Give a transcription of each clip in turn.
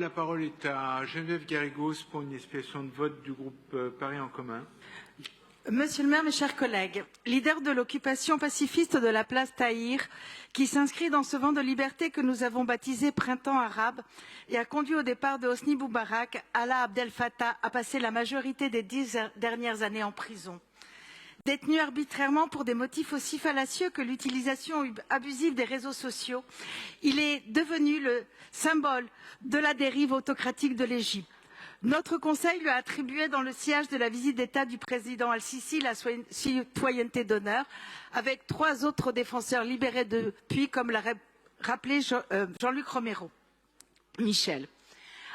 La parole est à Geneviève Garrigos pour une explication de vote du groupe Paris en commun. Monsieur le maire, mes chers collègues, leader de l'occupation pacifiste de la place Tahrir, qui s'inscrit dans ce vent de liberté que nous avons baptisé Printemps arabe et a conduit au départ de Hosni Moubarak, Alaa Abdel Fattah a passé la majorité des 10 dernières années en prison. Détenu arbitrairement pour des motifs aussi fallacieux que l'utilisation abusive des réseaux sociaux, il est devenu le symbole de la dérive autocratique de l'Égypte. Notre Conseil lui a attribué dans le sillage de la visite d'État du président Al-Sisi la citoyenneté d'honneur, avec 3 autres défenseurs libérés depuis, comme l'a rappelé Jean-Luc Romero. Michel.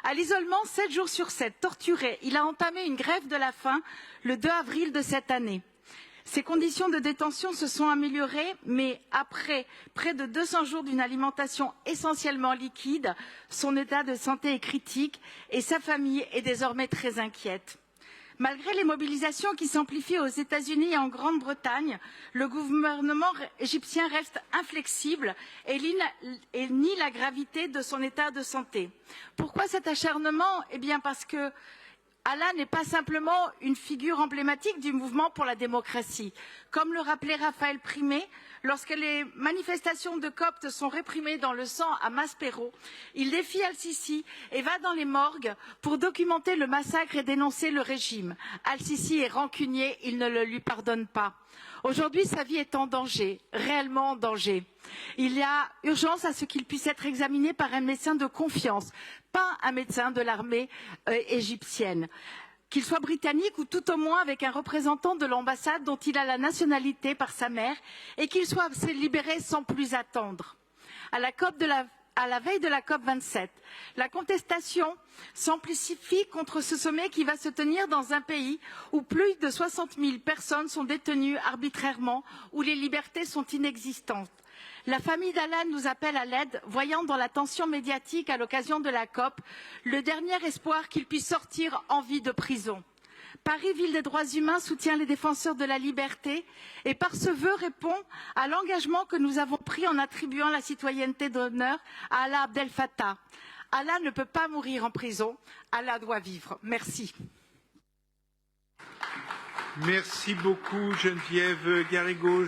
À l'isolement, 7 jours sur 7, torturé, il a entamé une grève de la faim le 2 avril de cette année. Ses conditions de détention se sont améliorées, mais après près de 200 jours d'une alimentation essentiellement liquide, son état de santé est critique et sa famille est désormais très inquiète. Malgré les mobilisations qui s'amplifient aux États-Unis et en Grande-Bretagne, le gouvernement égyptien reste inflexible et nie la gravité de son état de santé. Pourquoi cet acharnement? Eh bien parce que Alaa n'est pas simplement une figure emblématique du mouvement pour la démocratie. Comme le rappelait Raphaël Primé, lorsque les manifestations de Coptes sont réprimées dans le sang à Maspero, il défie Al-Sisi et va dans les morgues pour documenter le massacre et dénoncer le régime. Al-Sisi est rancunier, il ne le lui pardonne pas. Aujourd'hui, sa vie est en danger, réellement en danger. Il y a urgence à ce qu'il puisse être examiné par un médecin de confiance, pas un médecin de l'armée égyptienne. Qu'il soit britannique ou tout au moins avec un représentant de l'ambassade dont il a la nationalité par sa mère et qu'il soit libéré sans plus attendre. À la veille de la COP27, la contestation s'amplifie contre ce sommet qui va se tenir dans un pays où plus de 60 000 personnes sont détenues arbitrairement, où les libertés sont inexistantes. La famille d'Alaa nous appelle à l'aide, voyant dans la tension médiatique à l'occasion de la COP le dernier espoir qu'il puisse sortir en vie de prison. Paris, ville des droits humains, soutient les défenseurs de la liberté et par ce vœu répond à l'engagement que nous avons pris en attribuant la citoyenneté d'honneur à Alaa Abdel Fattah. Alaa ne peut pas mourir en prison, Alaa doit vivre. Merci. Merci beaucoup Geneviève Garrigos.